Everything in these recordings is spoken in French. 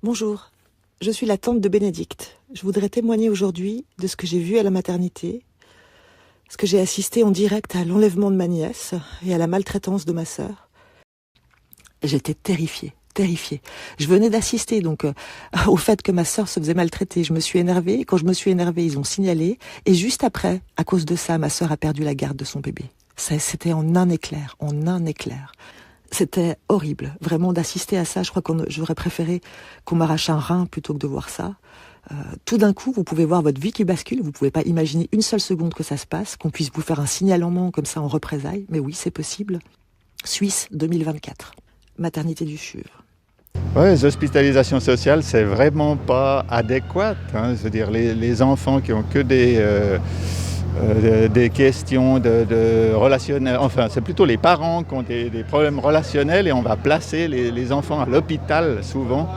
Bonjour, je suis la tante de Bénédicte. Je voudrais témoigner aujourd'hui de ce que j'ai vu à la maternité, ce que j'ai assisté en direct à l'enlèvement de ma nièce et à la maltraitance de ma sœur. J'étais terrifiée. Je venais d'assister donc au fait que ma sœur se faisait maltraiter. Je me suis énervée. Quand je me suis énervée, ils ont signalé. Et juste après, à cause de ça, ma sœur a perdu la garde de son bébé. C'était en un éclair. C'était horrible, vraiment, d'assister à ça. Je crois j'aurais préféré qu'on m'arrache un rein plutôt que de voir ça. Tout d'un coup, vous pouvez voir votre vie qui bascule. Vous pouvez pas imaginer une seule seconde que ça se passe, qu'on puisse vous faire un signalement comme ça en représailles. Mais oui, c'est possible. Suisse 2024. Maternité du CHUV. Oui, les hospitalisations sociales, c'est vraiment pas adéquat. Je veux dire, les enfants qui ont que des questions de relationnel, enfin, c'est plutôt les parents qui ont des problèmes relationnels et on va placer les enfants à l'hôpital souvent.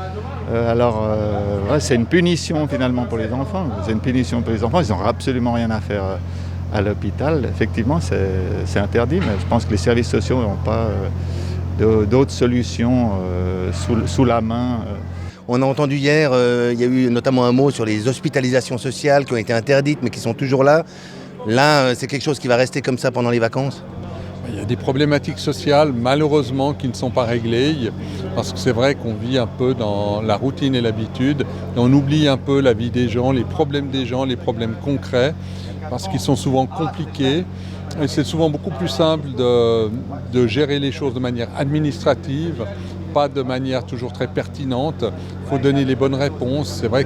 C'est une punition finalement pour les enfants. Ils n'ont absolument rien à faire à l'hôpital. Effectivement, c'est interdit, mais je pense que les services sociaux n'ont pas d'autres solutions sous la main. On a entendu hier, il y a eu notamment un mot sur les hospitalisations sociales qui ont été interdites mais qui sont toujours là. Là, c'est quelque chose qui va rester comme ça pendant les vacances ? Il y a des problématiques sociales, malheureusement, qui ne sont pas réglées, parce que c'est vrai qu'on vit un peu dans la routine et l'habitude, et on oublie un peu la vie des gens, les problèmes concrets, parce qu'ils sont souvent compliqués. Et c'est souvent beaucoup plus simple de gérer les choses de manière administrative, pas de manière toujours très pertinente. Il faut donner les bonnes réponses. C'est vrai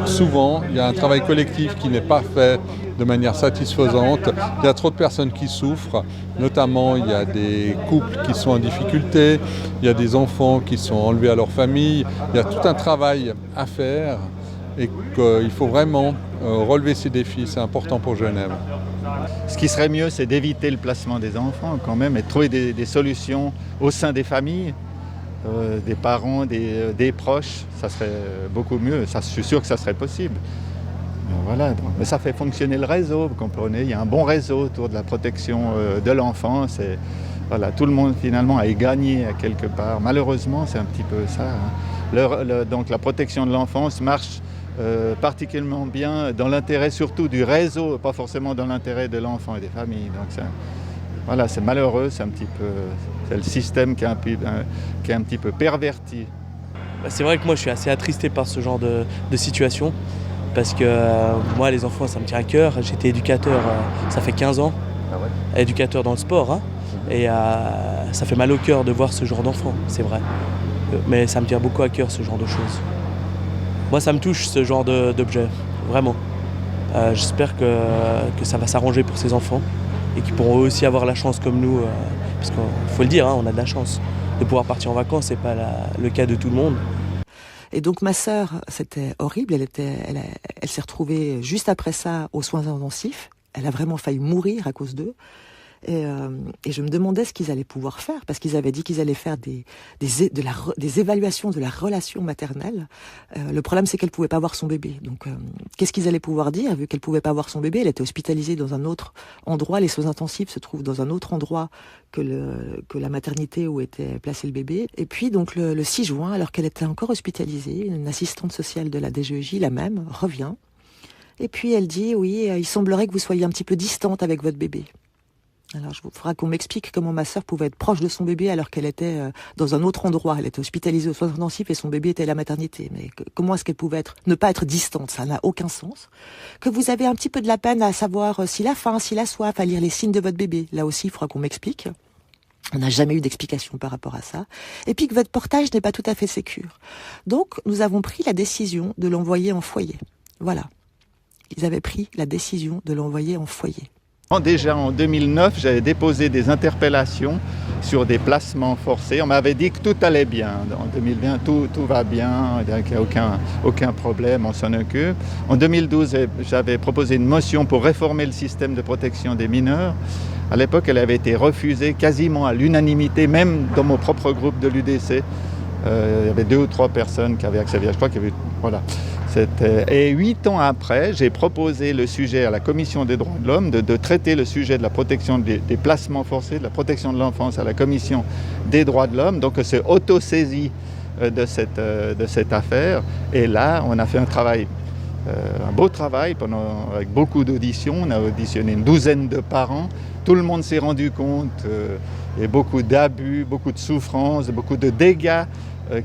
souvent, il y a un travail collectif qui n'est pas fait de manière satisfaisante. Il y a trop de personnes qui souffrent, notamment il y a des couples qui sont en difficulté, il y a des enfants qui sont enlevés à leur famille. Il y a tout un travail à faire et qu'il faut vraiment relever ces défis. C'est important pour Genève. Ce qui serait mieux, c'est d'éviter le placement des enfants quand même et de trouver des solutions au sein des familles, des parents, des proches. Ça serait beaucoup mieux. Ça, je suis sûr que ça serait possible. Voilà, mais ça fait fonctionner le réseau, vous comprenez. Il y a un bon réseau autour de la protection de l'enfance. Et voilà, tout le monde finalement a gagné à quelque part. Malheureusement, c'est un petit peu ça. Donc la protection de l'enfance marche particulièrement bien dans l'intérêt surtout du réseau, pas forcément dans l'intérêt de l'enfant et des familles. Donc c'est malheureux, c'est le système qui est un petit peu perverti. C'est vrai que moi je suis assez attristé par ce genre de situation parce que moi les enfants ça me tient à cœur. J'étais éducateur, ça fait 15 ans, éducateur dans le sport et ça fait mal au cœur de voir ce genre d'enfants, c'est vrai. Mais ça me tient beaucoup à cœur ce genre de choses. Moi, ça me touche, ce genre d'objet, vraiment. J'espère que ça va s'arranger pour ces enfants et qu'ils pourront aussi avoir la chance comme nous, parce qu'il faut le dire, on a de la chance de pouvoir partir en vacances, c'est pas le cas de tout le monde. Et donc ma sœur, c'était horrible, elle s'est retrouvée juste après ça aux soins intensifs. Elle a vraiment failli mourir à cause d'eux. Et je me demandais ce qu'ils allaient pouvoir faire, parce qu'ils avaient dit qu'ils allaient faire des évaluations de la relation maternelle. Le problème, c'est qu'elle pouvait pas voir son bébé. Donc, qu'est-ce qu'ils allaient pouvoir dire, vu qu'elle pouvait pas voir son bébé? Elle était hospitalisée dans un autre endroit. Les soins intensifs se trouvent dans un autre endroit que la maternité où était placé le bébé. Et puis, donc, le 6 juin, alors qu'elle était encore hospitalisée, une assistante sociale de la DGEJ, la même, revient. Et puis, elle dit, oui, il semblerait que vous soyez un petit peu distante avec votre bébé. Alors, il faudra qu'on m'explique comment ma sœur pouvait être proche de son bébé alors qu'elle était dans un autre endroit. Elle était hospitalisée aux soins intensifs et son bébé était à la maternité. Mais comment est-ce qu'elle pouvait ne pas être distante? Ça n'a aucun sens. Que vous avez un petit peu de la peine à savoir s'il a faim, s'il a soif, à lire les signes de votre bébé. Là aussi, il faudra qu'on m'explique. On n'a jamais eu d'explication par rapport à ça. Et puis que votre portage n'est pas tout à fait sécure. Donc, nous avons pris la décision de l'envoyer en foyer. Voilà. Ils avaient pris la décision de l'envoyer en foyer. Déjà en 2009, j'avais déposé des interpellations sur des placements forcés. On m'avait dit que tout allait bien. En 2020, tout va bien, il n'y a aucun problème, on s'en occupe. En 2012, j'avais proposé une motion pour réformer le système de protection des mineurs. À l'époque, elle avait été refusée quasiment à l'unanimité, même dans mon propre groupe de l'UDC. Il y avait 2 ou 3 personnes qui avaient accès. Je crois qu'il y avait... Voilà. Et 8 ans après, j'ai proposé le sujet à la Commission des droits de l'homme de traiter le sujet de la protection des placements forcés, de la protection de l'enfance à la Commission des droits de l'homme. Donc c'est auto-saisi de cette affaire. Et là, on a fait un beau travail avec beaucoup d'auditions. On a auditionné une douzaine de parents. Tout le monde s'est rendu compte il y a beaucoup d'abus, beaucoup de souffrances, beaucoup de dégâts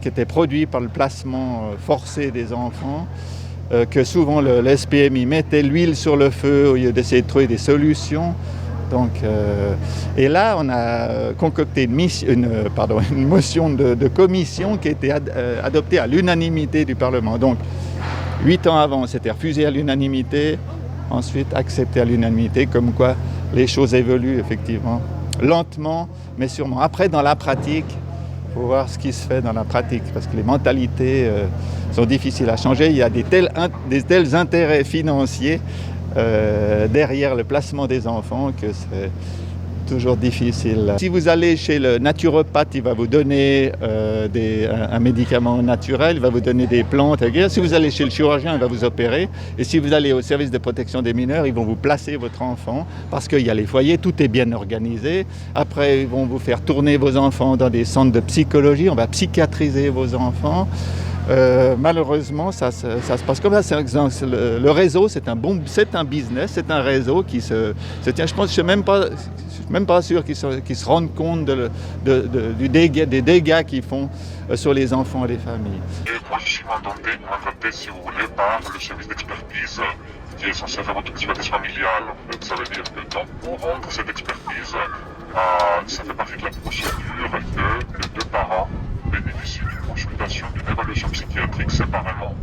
qui étaient produits par le placement forcé des enfants. Que souvent le SPMI mettait l'huile sur le feu au lieu d'essayer de trouver des solutions. Donc, et là, on a concocté une motion de commission qui a été adoptée à l'unanimité du Parlement. Donc, 8 ans avant, c'était refusé à l'unanimité, ensuite accepté à l'unanimité, comme quoi les choses évoluent effectivement, lentement, mais sûrement. Après, dans la pratique, il faut voir ce qui se fait dans la pratique, parce que les mentalités sont difficiles à changer. Il y a des tels intérêts financiers derrière le placement des enfants que c'est toujours difficile. Si vous allez chez le naturopathe, il va vous donner un médicament naturel, il va vous donner des plantes. Si vous allez chez le chirurgien, il va vous opérer. Et si vous allez au service de protection des mineurs, ils vont vous placer votre enfant parce qu'il y a les foyers, tout est bien organisé. Après, ils vont vous faire tourner vos enfants dans des centres de psychologie, on va psychiatriser vos enfants. Malheureusement, ça se passe comme ça. Le réseau, c'est un business, c'est un réseau qui se tient. Je pense, je suis même pas sûr qu'ils se rendent compte des dégâts qu'ils font sur les enfants et les familles. Et moi, je suis mandaté, si vous voulez, par le service d'expertise qui est censé faire votre expertise familiale. Ça veut dire que pour rendre cette expertise, ça fait partie de la procédure que les deux parents bénéficient d'une consultation, d'une évaluation psychiatrique séparément.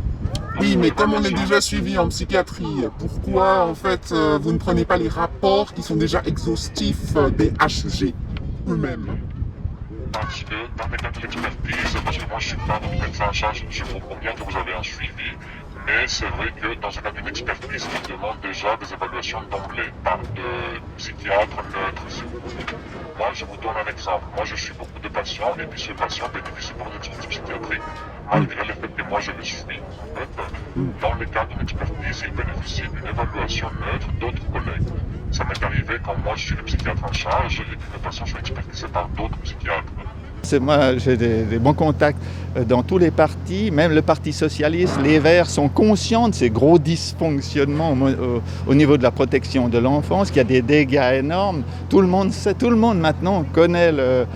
Oui, mais comme on est déjà suivi en psychiatrie, pourquoi en fait vous ne prenez pas les rapports qui sont déjà exhaustifs des HG eux-mêmes? Parce que dans les cas de l'expertise, parce que moi je suis pas votre médecin en charge, je comprends bien que vous avez un suivi, mais c'est vrai que dans un cas d'une expertise, on demande déjà des évaluations d'emblée par de psychiatres neutres, si vous voulez. Moi, je vous donne un exemple. Moi, je suis beaucoup de patients et puis ces patients bénéficient pour une expertise psychiatrique, malgré le fait que moi je les suis. Dans le cas d'une expertise, ils bénéficient d'une évaluation neutre d'autres collègues. Ça m'est arrivé quand moi je suis le psychiatre en charge et que mes patients sont expertisés par d'autres psychiatres. Moi, j'ai des bons contacts dans tous les partis, même le Parti socialiste, les Verts sont conscients de ces gros dysfonctionnements au niveau de la protection de l'enfance, qu'il y a des dégâts énormes. Tout le monde sait, tout le monde maintenant connaît le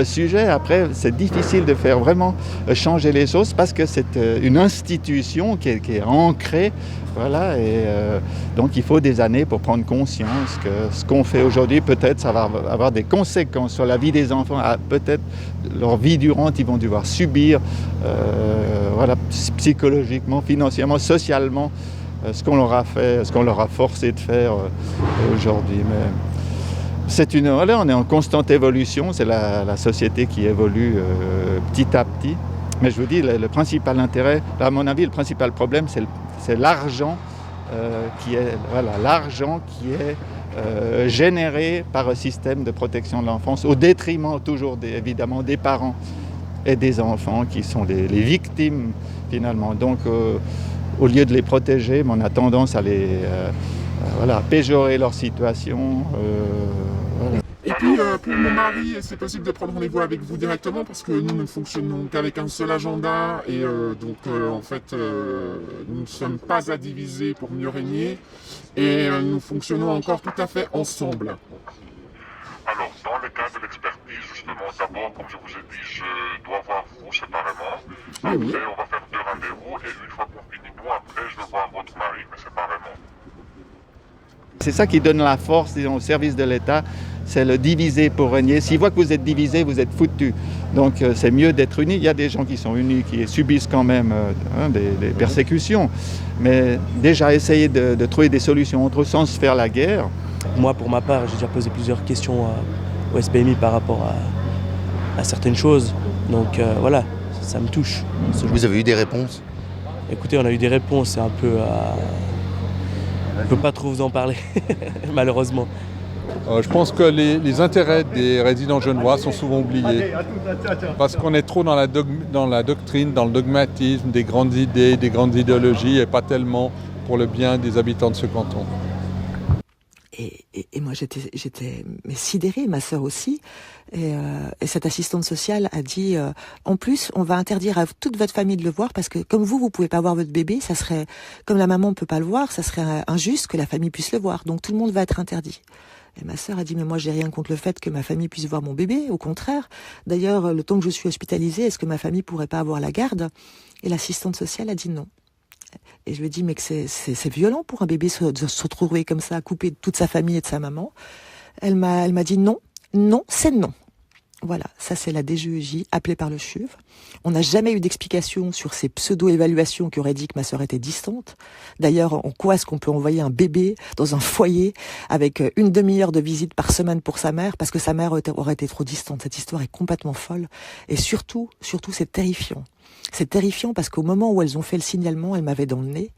sujet. Après, c'est difficile de faire vraiment changer les choses parce que c'est une institution qui est ancrée. Voilà, et donc il faut des années pour prendre conscience que ce qu'on fait aujourd'hui, peut-être ça va avoir des conséquences sur la vie des enfants. Peut-être leur vie durante, ils vont devoir subir psychologiquement, financièrement, socialement, ce qu'on leur a fait, ce qu'on leur a forcé de faire aujourd'hui. Mais on est en constante évolution, c'est la société qui évolue petit à petit. Mais je vous dis, le principal intérêt, à mon avis, le principal problème, c'est l'argent qui est généré par un système de protection de l'enfance, au détriment toujours évidemment des parents et des enfants qui sont les victimes finalement. Donc au lieu de les protéger, on a tendance à péjorer leur situation. Et puis pour mon mari, c'est possible de prendre rendez-vous avec vous directement parce que nous ne fonctionnons qu'avec un seul agenda et en fait nous ne sommes pas à diviser pour mieux régner et nous fonctionnons encore tout à fait ensemble. Alors dans le cas de l'expertise, justement d'abord comme je vous ai dit, je dois voir vous séparément. Après on va faire 2 rendez-vous et une fois qu'on finit nous, après je vais voir votre mari mais séparément. C'est ça qui donne la force, disons, au service de l'État, c'est le diviser pour régner. S'ils voient que vous êtes divisé, vous êtes foutus. Donc c'est mieux d'être unis. Il y a des gens qui sont unis, qui subissent quand même des persécutions. Mais déjà essayer de trouver des solutions entre eux sans se faire la guerre. Moi, pour ma part, j'ai déjà posé plusieurs questions au SPMI par rapport à certaines choses. Donc voilà, ça me touche. Vous avez eu des réponses? Écoutez, on a eu des réponses, c'est un peu... Je ne peux pas trop vous en parler, malheureusement. Je pense que les intérêts des résidents genevois sont souvent oubliés. Parce qu'on est trop dans la doctrine, dans le dogmatisme, des grandes idées, des grandes idéologies, et pas tellement pour le bien des habitants de ce canton. Et et moi j'étais mais sidérée, ma sœur aussi. Et cette assistante sociale a dit en plus on va interdire à toute votre famille de le voir parce que comme vous pouvez pas voir votre bébé, ça serait comme la maman peut pas le voir, ça serait injuste que la famille puisse le voir. Donc tout le monde va être interdit. Et ma sœur a dit mais moi j'ai rien contre le fait que ma famille puisse voir mon bébé, au contraire. D'ailleurs le temps que je suis hospitalisée, est-ce que ma famille pourrait pas avoir la garde? Et l'assistante sociale a dit non. Et je lui ai dit mais que c'est violent pour un bébé de se retrouver comme ça, coupé de toute sa famille et de sa maman. Elle m'a dit non, c'est non. Voilà, ça c'est la DGEJ appelée par le CHUV. On n'a jamais eu d'explication sur ces pseudo-évaluations qui auraient dit que ma sœur était distante. D'ailleurs, en quoi est-ce qu'on peut envoyer un bébé dans un foyer avec une demi-heure de visite par semaine pour sa mère parce que sa mère aurait été trop distante? Cette histoire est complètement folle. Et surtout, c'est terrifiant. C'est terrifiant parce qu'au moment où elles ont fait le signalement, elles m'avaient dans le nez.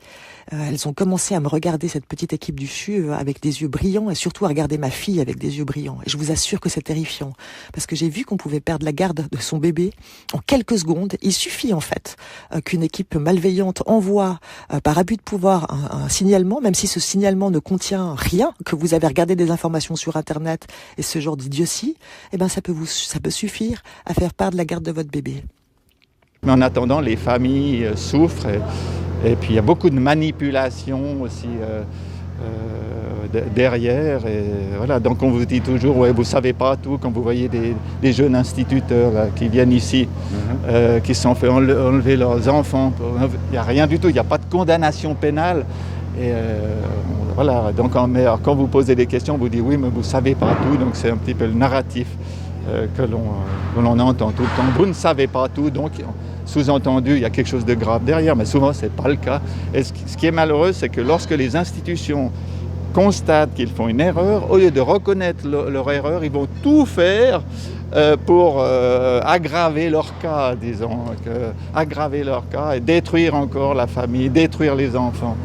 Elles ont commencé à me regarder, cette petite équipe du CHUV, avec des yeux brillants et surtout à regarder ma fille avec des yeux brillants. Et je vous assure que c'est terrifiant parce que j'ai vu qu'on pouvait perdre la garde de son bébé en quelques secondes. Il suffit en fait qu'une équipe malveillante envoie par abus de pouvoir un signalement, même si ce signalement ne contient rien, que vous avez regardé des informations sur Internet et ce genre d'idiotie, eh ben ça peut suffire à faire perdre la garde de votre bébé. Mais en attendant, les familles souffrent et puis il y a beaucoup de manipulation aussi derrière. Et voilà. Donc on vous dit toujours, ouais, vous ne savez pas tout, quand vous voyez des jeunes instituteurs là, qui viennent ici, qui se sont fait enlever leurs enfants. Il n'y a rien du tout, il n'y a pas de condamnation pénale. Et voilà. Donc quand vous posez des questions, on vous dit oui, mais vous ne savez pas tout. Donc c'est un petit peu le narratif que l'on entend tout le temps. Vous ne savez pas tout, donc sous-entendu, il y a quelque chose de grave derrière, mais souvent ce n'est pas le cas. Et ce qui est malheureux, c'est que lorsque les institutions constatent qu'ils font une erreur, au lieu de reconnaître leur erreur, ils vont tout faire pour aggraver leur cas, disons, aggraver leur cas et détruire encore la famille, détruire les enfants.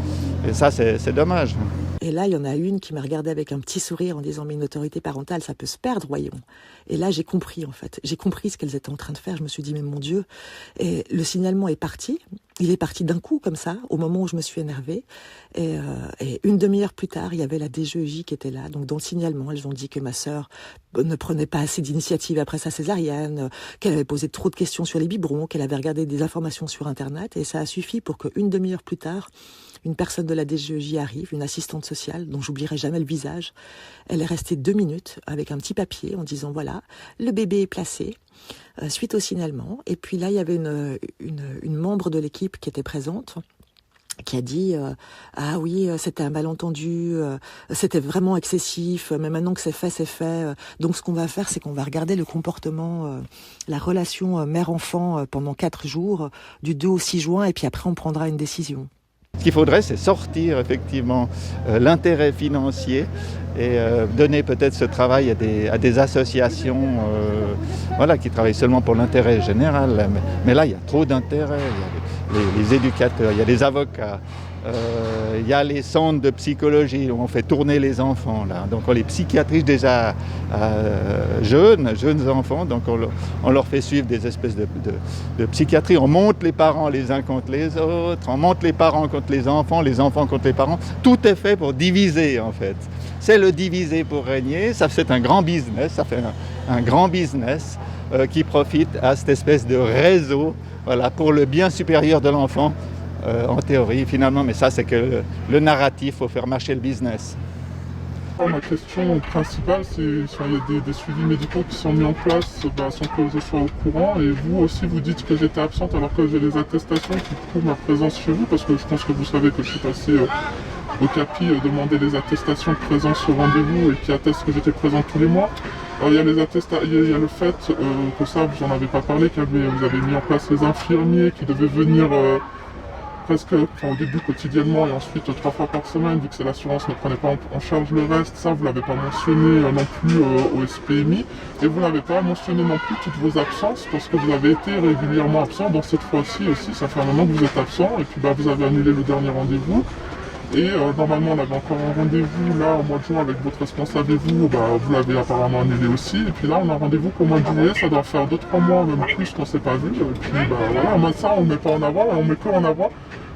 Et ça, c'est dommage. Et là, il y en a une qui m'a regardée avec un petit sourire en disant « Mais une autorité parentale, ça peut se perdre, voyons ». Et là, j'ai compris, en fait. J'ai compris ce qu'elles étaient en train de faire. Je me suis dit « Mais mon Dieu ». Et le signalement est parti. Il est parti d'un coup, comme ça, au moment où je me suis énervée. Et une demi-heure plus tard, il y avait la DGEJ qui était là. Donc, dans le signalement, elles ont dit que ma sœur ne prenait pas assez d'initiatives après sa césarienne, qu'elle avait posé trop de questions sur les biberons, qu'elle avait regardé des informations sur Internet. Et ça a suffi pour qu'une demi-heure plus tard, une personne de la DGEJ arrive, une assistante sociale, dont j'oublierai jamais le visage. Elle est restée 2 minutes avec un petit papier en disant voilà, le bébé est placé suite au signalement. Et puis là, il y avait une membre de l'équipe qui était présente, qui a dit ah oui, c'était un malentendu, c'était vraiment excessif, mais maintenant que c'est fait. Donc ce qu'on va faire, c'est qu'on va regarder le comportement, la relation mère-enfant pendant 4 jours, du 2 au 6 juin, et puis après on prendra une décision. Ce qu'il faudrait, c'est sortir effectivement l'intérêt financier et donner peut-être ce travail à des associations qui travaillent seulement pour l'intérêt général. Mais là, il y a trop d'intérêt. Il y a les éducateurs, il y a les avocats, il y a les centres de psychologie où on fait tourner les enfants. Là. Donc on les psychiatrise déjà jeunes enfants, donc on leur fait suivre des espèces de psychiatrie. On monte les parents les uns contre les autres, on monte les parents contre les enfants contre les parents. Tout est fait pour diviser en fait. C'est le diviser pour régner, ça c'est un grand business, ça fait un grand business qui profite à cette espèce de réseau pour le bien supérieur de l'enfant. En théorie, finalement, mais ça, c'est que le narratif, il faut faire marcher le business. Ma question principale, c'est qu'il y a des suivis médicaux qui sont mis en place sans que je sois au courant. Et vous aussi, vous dites que j'étais absente alors que j'ai des attestations qui prouvent ma présence chez vous, parce que je pense que vous savez que je suis passé au CAPI demander des attestations de présence au rendez-vous et qui attestent que j'étais présente tous les mois. Alors, il y a le fait que ça, vous n'en avez pas parlé, vous avez mis en place les infirmiers qui devaient venir presque au début quotidiennement et ensuite 3 fois par semaine, vu que c'est l'assurance ne prenait pas en charge le reste. Ça, vous ne l'avez pas mentionné non plus au SPMI. Et vous n'avez pas mentionné non plus toutes vos absences, parce que vous avez été régulièrement absent. Donc cette fois-ci aussi, ça fait un moment que vous êtes absent, et puis vous avez annulé le dernier rendez-vous. Et normalement, on avait encore un rendez-vous là au mois de juin avec votre responsable et vous l'avez apparemment annulé aussi. Et puis là, on a un rendez-vous pour le mois de juillet, ça doit faire 2-3 mois, même plus qu'on ne s'est pas vu. Et puis ça, on ne met pas en avant, on met que en avant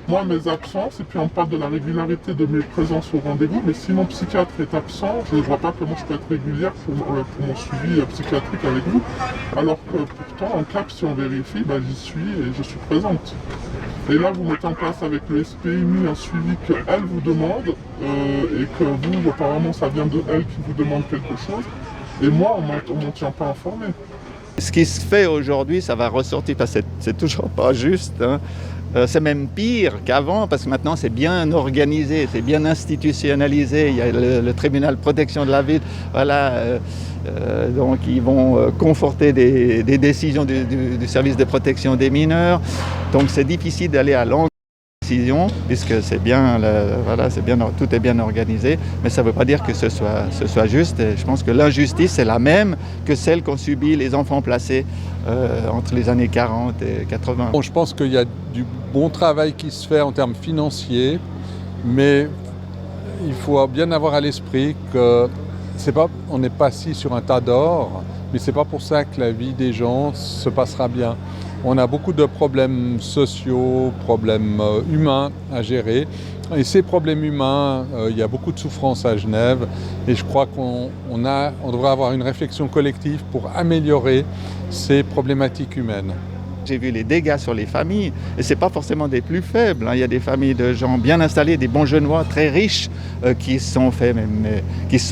moi, mes absences, et puis on parle de la régularité de mes présences au rendez-vous, mais si mon psychiatre est absent, je ne vois pas comment je peux être régulière pour mon suivi psychiatrique avec vous. Alors que pourtant, en CAP, si on vérifie, j'y suis et je suis présente. Et là, vous mettez en place avec le SPMI un suivi qu'elle vous demande, et que vous, apparemment, ça vient de elle qui vous demande quelque chose. Et moi, on ne m'en tient pas informé. Ce qui se fait aujourd'hui, ça va ressortir, parce que c'est toujours pas juste, hein. C'est même pire qu'avant, parce que maintenant c'est bien organisé, c'est bien institutionnalisé. Il y a le tribunal de protection de la vie, voilà, donc ils vont conforter des décisions du service de protection des mineurs. Donc c'est difficile d'aller à l'encontre décision, puisque c'est bien, tout est bien organisé, mais ça ne veut pas dire que ce soit juste. Et je pense que l'injustice est la même que celle qu'ont subi les enfants placés entre les années 40 et 80. Bon, je pense qu'il y a du bon travail qui se fait en termes financiers, mais il faut bien avoir à l'esprit que on n'est pas assis sur un tas d'or, mais c'est pas pour ça que la vie des gens se passera bien. On a beaucoup de problèmes sociaux, problèmes humains à gérer. Et ces problèmes humains, il y a beaucoup de souffrance à Genève. Et je crois qu'on devrait avoir une réflexion collective pour améliorer ces problématiques humaines. J'ai vu les dégâts sur les familles, et ce n'est pas forcément des plus faibles. Il y a des familles de gens bien installés, des bons Genevois très riches, qui se sont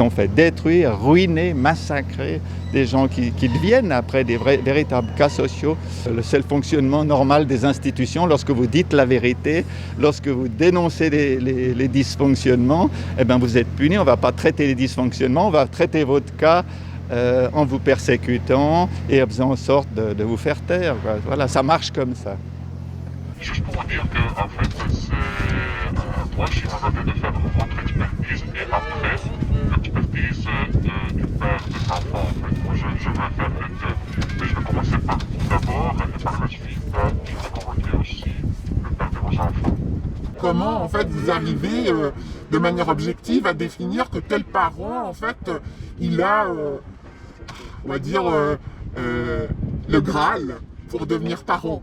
fait détruire, ruiner, massacrer. Des gens qui deviennent après des véritables cas sociaux. Le seul fonctionnement normal des institutions, lorsque vous dites la vérité, lorsque vous dénoncez les dysfonctionnements, vous êtes puni. On ne va pas traiter les dysfonctionnements, on va traiter votre cas en vous persécutant et en faisant en sorte de vous faire taire. Voilà, ça marche comme ça. Juste pour vous dire que, en fait, moi, je suis mandaté de faire votre expertise et après, l'expertise du père des enfants, en fait. Moi, je vais faire les deux. Mais je vais commencer par vous d'abord et par la suite, je vais convoquer aussi le père de vos enfants. Comment, en fait, vous arrivez de manière objective à définir que tel parent, en fait, il a, on va dire, le Graal pour devenir parent?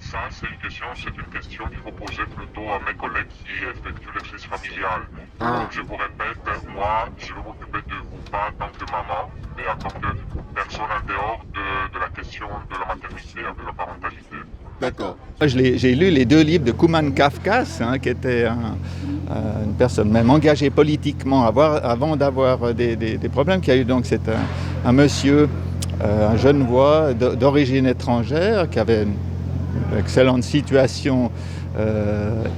Ça, c'est une question qu'il faut poser plutôt à mes collègues qui effectuent l'exercice familial. Donc, je vous répète, moi, je vais m'occuper de vous, pas en tant que maman, mais en tant que personne en dehors de la question de la maternité et de la parentalité. D'accord. J'ai lu les 2 livres de Kuman Kafkas, qui était une personne même engagée politiquement avant d'avoir des problèmes qu'il y a eu. Donc c'est un monsieur, un Genevois d'origine étrangère qui avait une excellente situation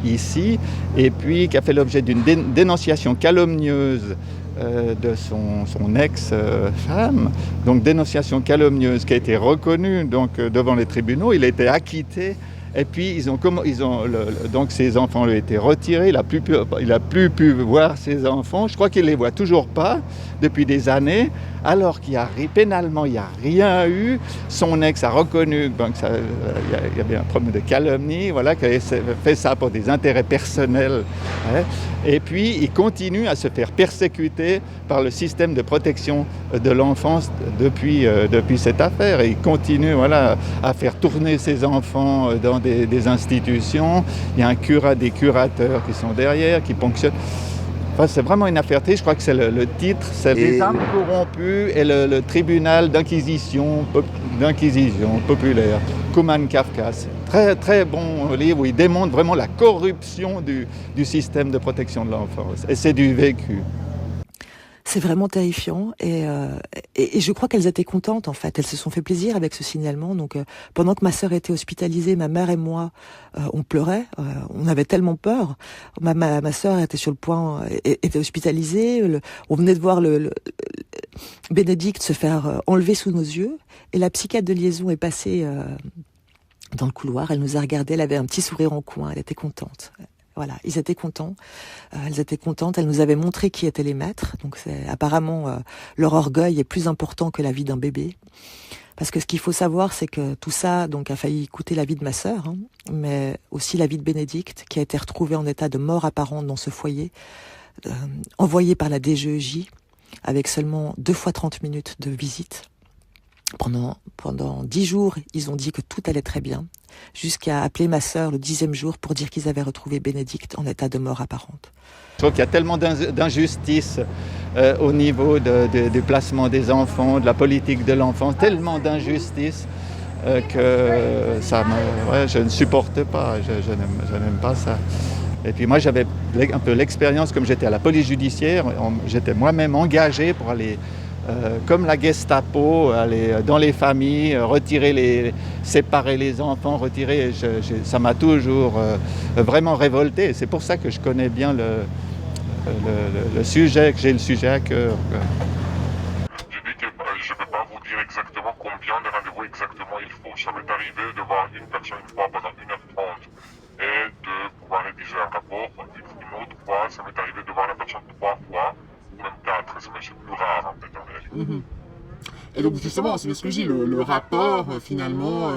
ici, et puis qui a fait l'objet d'une dénonciation calomnieuse de son ex-femme, donc dénonciation calomnieuse qui a été reconnue devant les tribunaux. Il a été acquitté, et puis donc ses enfants lui ont été retirés. Il a plus pu voir ses enfants. Je crois qu'il les voit toujours pas depuis des années, alors pénalement il n'y a rien eu. Son ex a reconnu qu'il y avait un problème de calomnie, qu'il avait fait ça pour des intérêts personnels. Et puis il continue à se faire persécuter par le système de protection de l'enfance depuis cette affaire. Et il continue à faire tourner ses enfants dans des institutions. Il y a des curateurs qui sont derrière, qui ponctionnent. Enfin, c'est vraiment une affaire triste. Je crois que c'est le titre, c'est les âmes corrompues et le tribunal d'inquisition populaire. Kuman Kafkas. Très très bon livre où il démontre vraiment la corruption du système de protection de l'enfance. Et c'est du vécu. C'est vraiment terrifiant, et je crois qu'elles étaient contentes, en fait. Elles se sont fait plaisir avec ce signalement. Donc pendant que ma sœur était hospitalisée, ma mère et moi, on pleurait. On avait tellement peur. Ma sœur était sur le point, était hospitalisée. On venait de voir le Bénédicte se faire enlever sous nos yeux, et la psychiatre de liaison est passée dans le couloir. Elle nous a regardés, elle avait un petit sourire en coin. Elle était contente. Voilà, ils étaient contents. Elles étaient contentes. Elles nous avaient montré qui étaient les maîtres. Donc apparemment leur orgueil est plus important que la vie d'un bébé. Parce que ce qu'il faut savoir, c'est que tout ça donc a failli coûter la vie de ma sœur, mais aussi la vie de Bénédicte, qui a été retrouvée en état de mort apparente dans ce foyer, envoyé par la DGEJ, avec seulement 2 fois 30 minutes de visite. Pendant 10 jours, ils ont dit que tout allait très bien, jusqu'à appeler ma sœur le 10e jour pour dire qu'ils avaient retrouvé Bénédicte en état de mort apparente. Je trouve qu'il y a tellement d'injustice au niveau du placement des enfants, de la politique de l'enfant, tellement d'injustice que je ne supporte pas, je n'aime pas ça. Et puis moi j'avais un peu l'expérience, comme j'étais à la police judiciaire, j'étais moi-même engagé pour aller, comme la Gestapo, aller dans les familles, séparer les enfants, ça m'a toujours vraiment révolté. C'est pour ça que je connais bien le sujet, que j'ai le sujet à cœur. Je dis que je ne peux pas vous dire exactement combien de rendez-vous exactement il faut. Ça m'est arrivé de voir une personne une fois pendant 1h30 et de pouvoir rédiger un rapport. Une autre fois, ça m'est arrivé de voir la personne 3 fois, ou même 4, c'est plus rare en fait en réalité. Et donc justement, c'est ce que je dis, le rapport, finalement,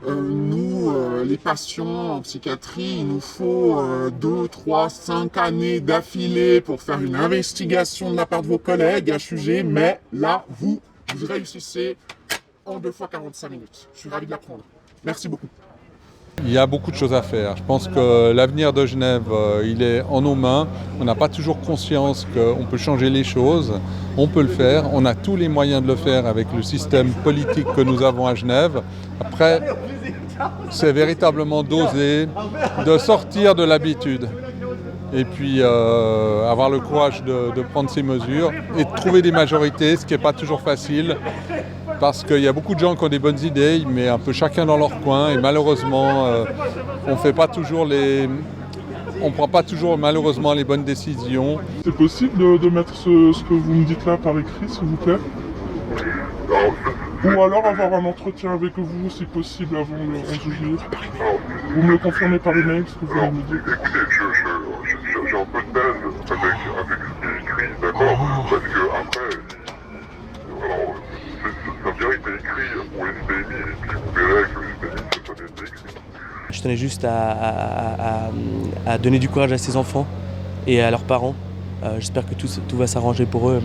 nous, les patients en psychiatrie, il nous faut 2, 3, 5 années d'affilée pour faire une investigation de la part de vos collègues, HUG, mais là, vous réussissez en 2 fois 45 minutes. Je suis ravi de l'apprendre. Merci beaucoup. Il y a beaucoup de choses à faire. Je pense que l'avenir de Genève, il est en nos mains. On n'a pas toujours conscience qu'on peut changer les choses. On peut le faire. On a tous les moyens de le faire avec le système politique que nous avons à Genève. Après, c'est véritablement d'oser, de sortir de l'habitude. Et puis avoir le courage de prendre ces mesures et de trouver des majorités, ce qui n'est pas toujours facile. Parce qu'il y a beaucoup de gens qui ont des bonnes idées, mais un peu chacun dans leur coin. Et malheureusement, on prend pas toujours malheureusement les bonnes décisions. C'est possible de mettre ce que vous me dites là par écrit, s'il vous plaît? Ou alors avoir un entretien avec vous, si possible, avant le 11 juillet. Vous me le confirmez par email, ce que vous me dites? Écoutez, j'ai un peu de peine avec ce qui est écrit, d'accord? Parce que après, alors, ça a bien été écrit au SPMI, et puis vous verrez que le SPMI, ça a bien été écrit. Je tenais juste à donner du courage à ces enfants et à leurs parents. J'espère que tout va s'arranger pour eux,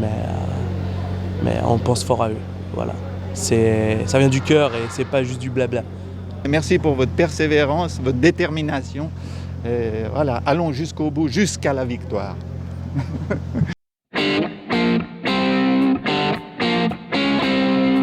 mais on pense fort à eux. Voilà. Ça vient du cœur et c'est pas juste du blabla. Merci pour votre persévérance, votre détermination. Et voilà, allons jusqu'au bout, jusqu'à la victoire.